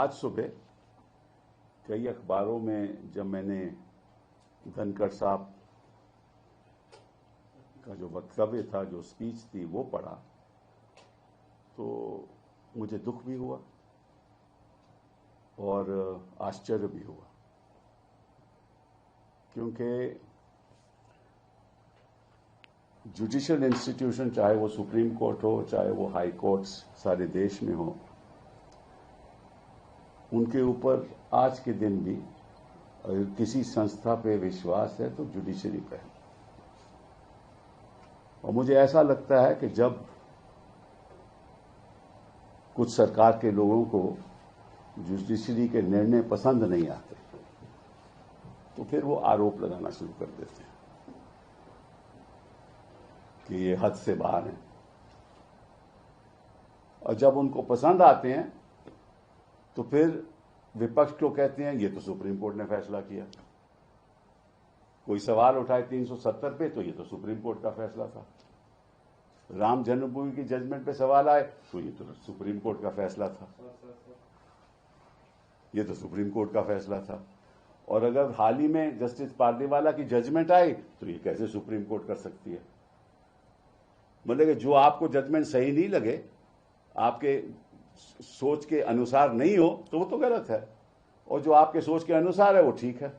आज सुबह कई अखबारों में जब मैंने धनखड़ साहब का जो वक्तव्य था, जो स्पीच थी, वो पढ़ा तो मुझे दुख भी हुआ और आश्चर्य भी हुआ, क्योंकि जुडिशियल इंस्टीट्यूशन, चाहे वो सुप्रीम कोर्ट हो, चाहे वो हाई कोर्ट्स सारे देश में हो, उनके ऊपर आज के दिन भी अगर किसी संस्था पे विश्वास है तो जुडिशरी पे है। और मुझे ऐसा लगता है कि जब कुछ सरकार के लोगों को जुडिशरी के निर्णय पसंद नहीं आते तो फिर वो आरोप लगाना शुरू कर देते हैं कि ये हद से बाहर है, और जब उनको पसंद आते हैं तो फिर विपक्ष को कहते हैं ये तो सुप्रीम कोर्ट ने फैसला किया। कोई सवाल उठाए 370 पे तो ये तो सुप्रीम कोर्ट का फैसला था। राम जन्मभूमि की जजमेंट पे सवाल आए तो ये तो सुप्रीम कोर्ट का फैसला था, ये तो सुप्रीम कोर्ट का फैसला था। और अगर हाल ही में जस्टिस पारदीवाला की जजमेंट आई तो ये कैसे सुप्रीम कोर्ट कर सकती है। मतलब कि जो आपको जजमेंट सही नहीं लगे, आपके सोच के अनुसार नहीं हो, तो वो तो गलत है, और जो आपके सोच के अनुसार है वो ठीक है।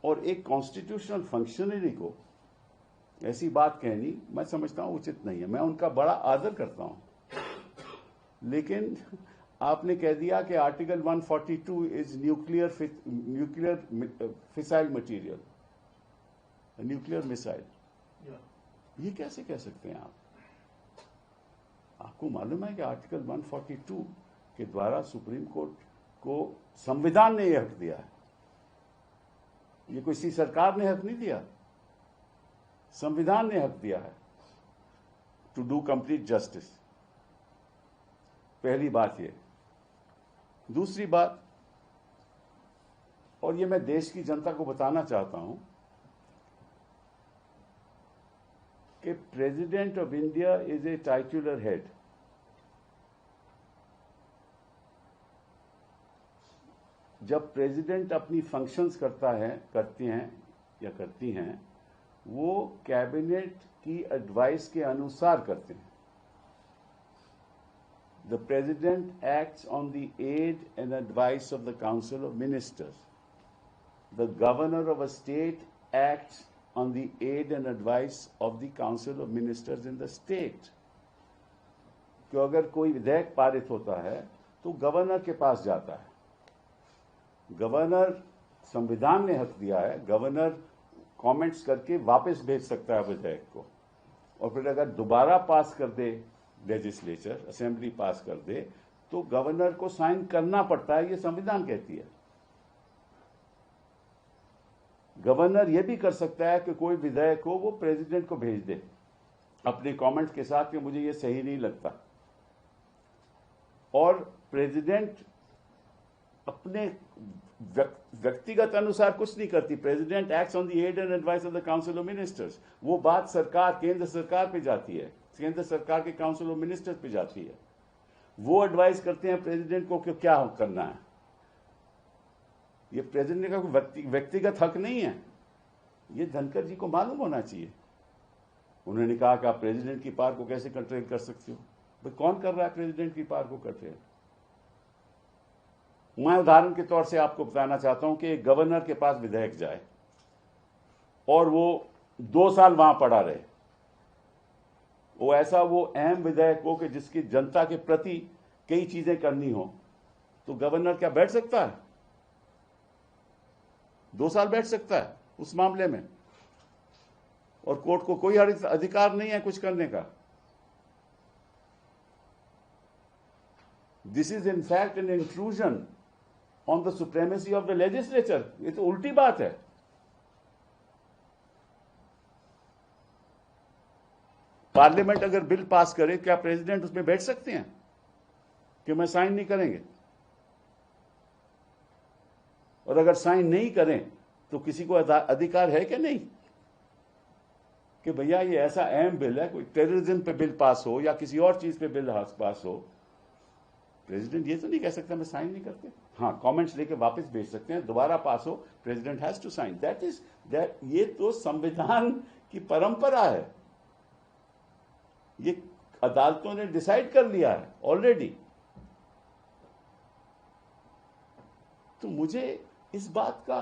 और एक कॉन्स्टिट्यूशनल फंक्शनरी को ऐसी बात कहनी मैं समझता हूं उचित नहीं है। मैं उनका बड़ा आदर करता हूं, लेकिन आपने कह दिया कि article 142 is nuclear fissile material, nuclear missile. ये कैसे कह सकते हैं आप? आपको मालूम है कि आर्टिकल 142 के द्वारा सुप्रीम कोर्ट को संविधान ने यह हक दिया है। ये किसी सरकार ने हक नहीं दिया, संविधान ने हक दिया है टू डू कंप्लीट जस्टिस। पहली बात ये। दूसरी बात, और ये मैं देश की जनता को बताना चाहता हूं कि president of India is a titular head. जब प्रेसिडेंट अपनी फंक्शंस करती हैं, वो कैबिनेट की एडवाइस के अनुसार करते हैं। The president acts on the aid and advice of the council of ministers. The governor of a state acts on the aid and advice of the council of ministers in the state। कि अगर कोई विधेयक पारित होता है तो governor के पास जाता है। गवर्नर, संविधान ने हक दिया है, गवर्नर कमेंट्स करके वापस भेज सकता है विधेयक को, और फिर अगर दोबारा पास कर दे लेजिस्लेचर, असेंबली पास कर दे, तो गवर्नर को साइन करना पड़ता है। ये संविधान कहती है। गवर्नर यह भी कर सकता है कि कोई विधेयक को वो प्रेसिडेंट को भेज दे अपने कमेंट्स के साथ कि मुझे ये सही नहीं लगता, और प्रेसिडेंट अपने व्यक्तिगत अनुसार कुछ नहीं करती। President acts on the aid and advice of the council of ministers. वो बात सरकार, केंद्र सरकार पे जाती है, केंद्र सरकार के काउंसिल ऑफ मिनिस्टर्स पे जाती है। वो एडवाइस करते हैं प्रेसिडेंट को कि क्या करना है। ये प्रेसिडेंट का कोई व्यक्तिगत हक नहीं है। ये धनखड़ जी को मालूम होना चाहिए। उन्होंने कहा कि आप प्रेसिडेंट की पावर को कैसे कंट्रोल कर सकते हो? भाई कौन कर रहा है प्रेसिडेंट की पावर को कंट्रोल? मैं उदाहरण के तौर से आपको बताना चाहता हूं कि एक गवर्नर के पास विधेयक जाए और वो 2 साल वहां पड़ा रहे, वो अहम विधेयक हो कि जिसकी जनता के प्रति कई चीजें करनी हो, तो गवर्नर क्या बैठ सकता है? 2 साल बैठ सकता है उस मामले में, और कोर्ट को कोई अधिकार नहीं है कुछ करने का। This is in fact an intrusion on the supremacy of the legislature. ये तो उल्टी बात है। पार्लियामेंट अगर बिल पास करे, क्या प्रेसिडेंट उसमें बैठ सकते हैं कि मैं साइन नहीं करेंगे? और अगर साइन नहीं करें तो किसी को अधिकार है कि नहीं कि भैया ये ऐसा अहम बिल है, कोई टेररिज्म पे बिल पास हो या किसी और चीज पे बिल पास हो, प्रेसिडेंट ये तो नहीं कह सकता मैं साइन नहीं करते। हाँ, कमेंट्स लेके वापस भेज सकते हैं, दोबारा पास हो, president has to sign. That ये तो संविधान की परंपरा है, ये अदालतों ने डिसाइड कर लिया है ऑलरेडी। तो मुझे इस बात का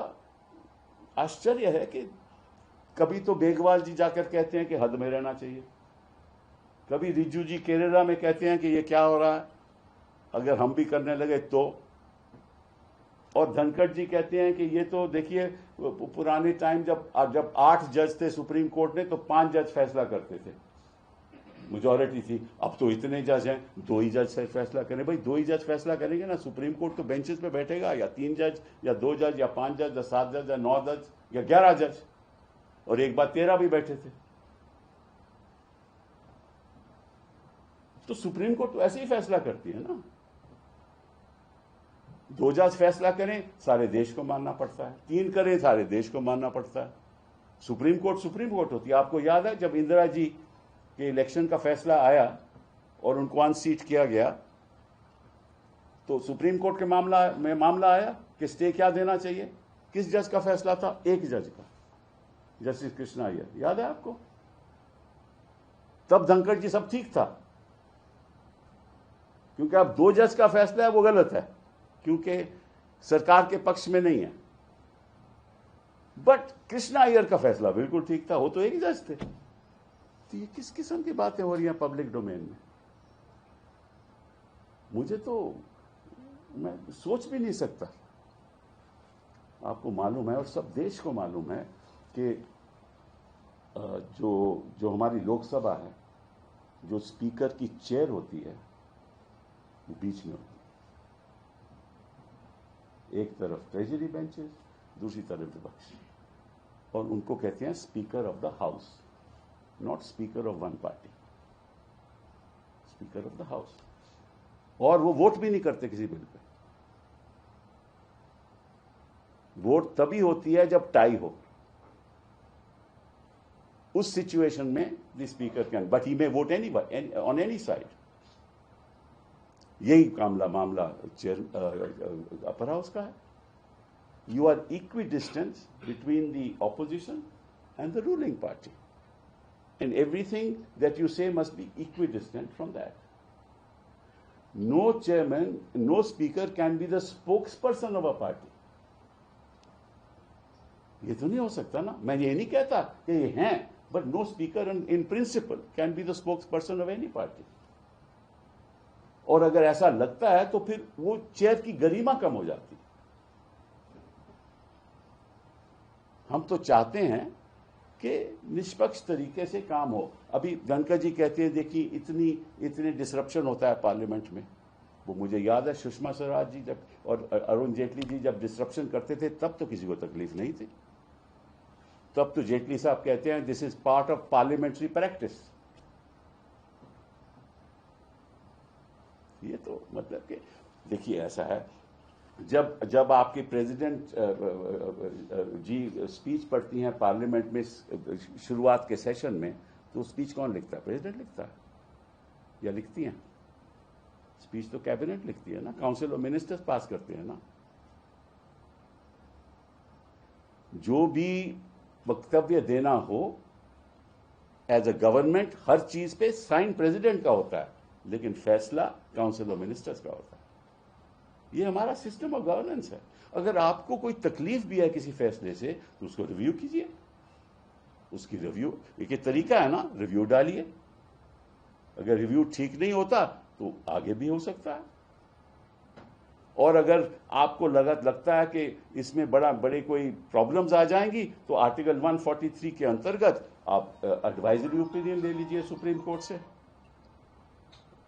आश्चर्य है कि कभी तो बेगवाल जी जाकर कहते हैं कि हद में रहना चाहिए, कभी रिज्जू जी केरला में कहते हैं कि ये क्या हो रहा है, अगर हम भी करने लगे तो, और धनखड़ जी कहते हैं कि ये तो देखिए पुराने टाइम जब 8 जज थे सुप्रीम कोर्ट में तो 5 जज फैसला करते थे, मेजॉरिटी थी। अब तो इतने जज हैं, 2 ही जज से फैसला करें। भाई 2 ही जज फैसला करेंगे ना, सुप्रीम कोर्ट तो बेंचेस पे बैठेगा, या 3 जज या 2 जज या 5 जज या 7 जज या 9 जज या 11 जज, और एक बार 13 भी बैठे थे। तो सुप्रीम कोर्ट तो ऐसे ही फैसला करती है ना, 2 जज फैसला करें सारे देश को मानना पड़ता है, 3 करें सारे देश को मानना पड़ता है। सुप्रीम कोर्ट होती है। आपको याद है जब इंदिरा जी के इलेक्शन का फैसला आया और उनको अनसीट किया गया, तो सुप्रीम कोर्ट के मामला आया कि स्टे क्या देना चाहिए, किस जज का फैसला था? एक जज का, जस्टिस कृष्णा अय्यर, याद है आपको? तब धनखड़ जी सब ठीक था, क्योंकि अब 2 जज का फैसला है वो गलत है, क्योंकि सरकार के पक्ष में नहीं है। बट कृष्णा अय्यर का फैसला बिल्कुल ठीक था, वो तो एक जज थे। तो ये किस किस्म की बातें हो रही हैं पब्लिक डोमेन में? मुझे तो, मैं सोच भी नहीं सकता। आपको मालूम है और सब देश को मालूम है कि जो हमारी लोकसभा है, जो स्पीकर की चेयर होती है वो बीच में होती है। एक तरफ ट्रेजरी बेंचेस, दूसरी तरफ विपक्ष, और उनको कहते हैं speaker of the house, not speaker of one party, speaker of the house. और वो वोट भी नहीं करते किसी बिल पे। वोट तभी होती है जब टाई हो, उस सिचुएशन में the speaker can, but he may vote on any side. यही मामला चेयर अपर हाउस का है। You are equidistance between the opposition and the ruling party, and everything that you say must be equidistant from that. No chairman, no speaker can be the spokesperson of a party. ये तो नहीं हो सकता ना। मैं ये नहीं कहता कि ये हैं, but no speaker in principle can be the spokesperson of any party. और अगर ऐसा लगता है तो फिर वो चेयर की गरिमा कम हो जाती। हम तो चाहते हैं कि निष्पक्ष तरीके से काम हो। अभी धनखड़ जी कहते हैं देखिए इतने डिसरप्शन होता है पार्लियामेंट में। वो मुझे याद है सुषमा स्वराज जी जब और अरुण जेटली जी जब डिसरप्शन करते थे तब तो किसी को तकलीफ नहीं थी। तब तो जेटली साहब कहते हैं this is part of parliamentary practice. ये तो मतलब कि देखिए ऐसा है, जब आपके प्रेसिडेंट जी स्पीच पढ़ती हैं पार्लियामेंट में शुरुआत के सेशन में, तो स्पीच कौन लिखता है? प्रेसिडेंट लिखता है या लिखती हैं? स्पीच तो कैबिनेट लिखती है ना, काउंसिल ऑफ मिनिस्टर्स पास करते हैं ना। जो भी वक्तव्य देना हो एज अ गवर्नमेंट, हर चीज पे साइन प्रेसिडेंट का होता है, लेकिन फैसला काउंसिल ऑफ मिनिस्टर्स का होता है। ये हमारा सिस्टम ऑफ गवर्नेंस है। अगर आपको कोई तकलीफ भी है किसी फैसले से तो उसको रिव्यू कीजिए। उसकी रिव्यू एक तरीका है ना, रिव्यू डालिए। अगर रिव्यू ठीक नहीं होता तो आगे भी हो सकता है। और अगर आपको लगता है कि इसमें बड़े कोई प्रॉब्लम्स आ जाएंगी तो आर्टिकल 143 के अंतर्गत आप एडवाइजरी ओपिनियन ले लीजिए सुप्रीम कोर्ट से।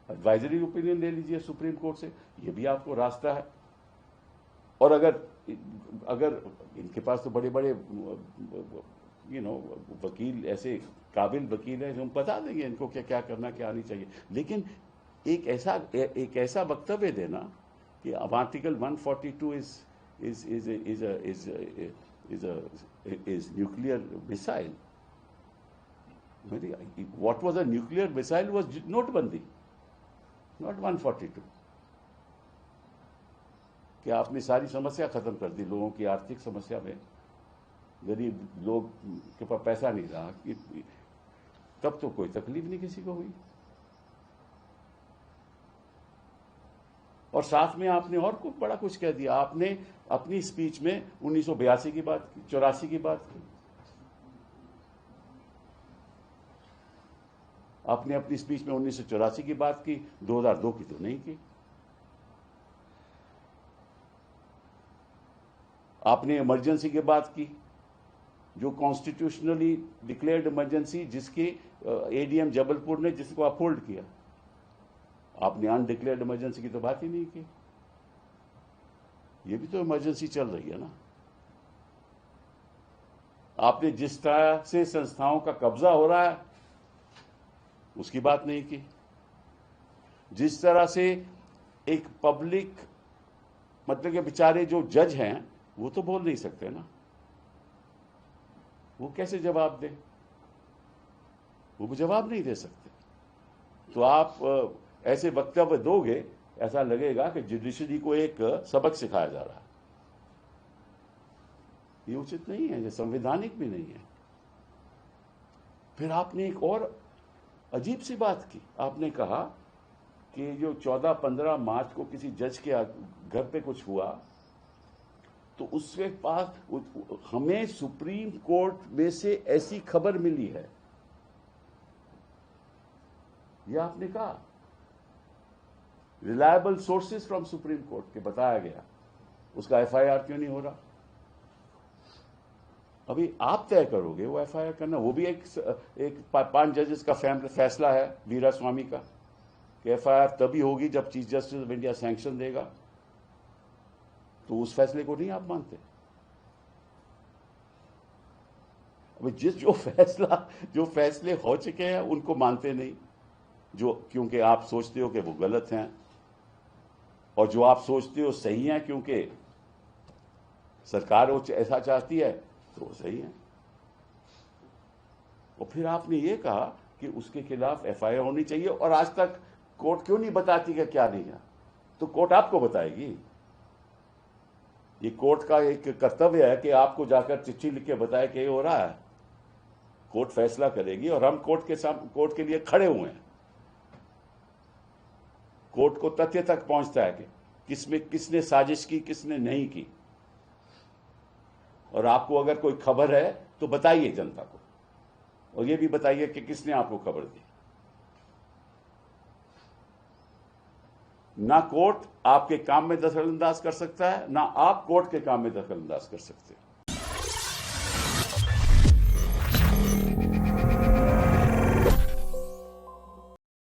एडवाइजरी ओपिनियन ले लीजिए सुप्रीम कोर्ट से, ये भी आपको रास्ता है। और अगर इनके पास तो बड़े बड़े वकील, ऐसे काबिल वकील हैं जो हम बता देंगे इनको क्या करना क्या नहीं चाहिए। लेकिन एक ऐसा वक्तव्य देना कि अब article 142 is nuclear missile. What was a nuclear missile was नोटबंदी, not 142. कि आपने सारी समस्या खत्म कर दी लोगों की आर्थिक समस्या में। गरीब लोग के पास पैसा नहीं रहा कि तब तो कोई तकलीफ नहीं किसी को हुई। और साथ में आपने और कुछ बड़ा कुछ कह दिया। आपने अपनी स्पीच में 1982 की बात की, 84 की बात की। आपने अपनी स्पीच में 1984 की बात की, 2002 की तो नहीं की। आपने इमरजेंसी की बात की, जो कॉन्स्टिट्यूशनली डिक्लेयर्ड इमरजेंसी, जिसकी एडीएम जबलपुर ने जिसको अपहोल्ड किया। आपने अनडिक्लेयर्ड इमरजेंसी की तो बात ही नहीं की। ये भी तो इमरजेंसी चल रही है ना। आपने जिस तरह से संस्थाओं का कब्जा हो रहा है उसकी बात नहीं की। जिस तरह से एक पब्लिक, मतलब के बेचारे जो जज हैं वो तो बोल नहीं सकते ना, वो कैसे जवाब दें? वो भी जवाब नहीं दे सकते। तो आप ऐसे वक्तव्य दोगे, ऐसा लगेगा कि जुडिशरी को एक सबक सिखाया जा रहा है। ये उचित नहीं है, ये संवैधानिक भी नहीं है। फिर आपने एक और अजीब सी बात की। आपने कहा कि जो 14-15 मार्च को किसी जज के घर पे कुछ हुआ, तो उसके पास हमें सुप्रीम कोर्ट में से ऐसी खबर मिली है, यह आपने कहा। Reliable sources from supreme court के बताया गया। उसका एफआईआर क्यों नहीं हो रहा? अभी आप तय करोगे वो एफआईआर करना। वो भी एक 5 जजेस का फैसला है वीरास्वामी का कि एफआईआर तभी होगी जब chief justice of India sanction देगा। तो उस फैसले को नहीं आप मानते? अभी जो फैसले हो चुके हैं उनको मानते नहीं, जो क्योंकि आप सोचते हो कि वो गलत हैं, और जो आप सोचते हो सही हैं क्योंकि सरकार वो ऐसा चाहती है, तो वो सही है। और फिर आपने ये कहा कि उसके खिलाफ एफआईआर होनी चाहिए, और आज तक कोर्ट क्यों नहीं बताती कि क्या नहीं है? तो कोर्ट आपको बताएगी। ये कोर्ट का एक कर्तव्य है कि आपको जाकर चिट्ठी लिख के बताए कि ये हो रहा है। कोर्ट फैसला करेगी और हम कोर्ट के लिए खड़े हुए हैं। कोर्ट को तथ्य तक पहुंचता है कि किसने साजिश की, किसने नहीं की। और आपको अगर कोई खबर है तो बताइए जनता को, और ये भी बताइए कि किसने आपको खबर दी। ना कोर्ट आपके काम में दखल अंदाज कर सकता है, ना आप कोर्ट के काम में दखल अंदाज कर सकते हैं।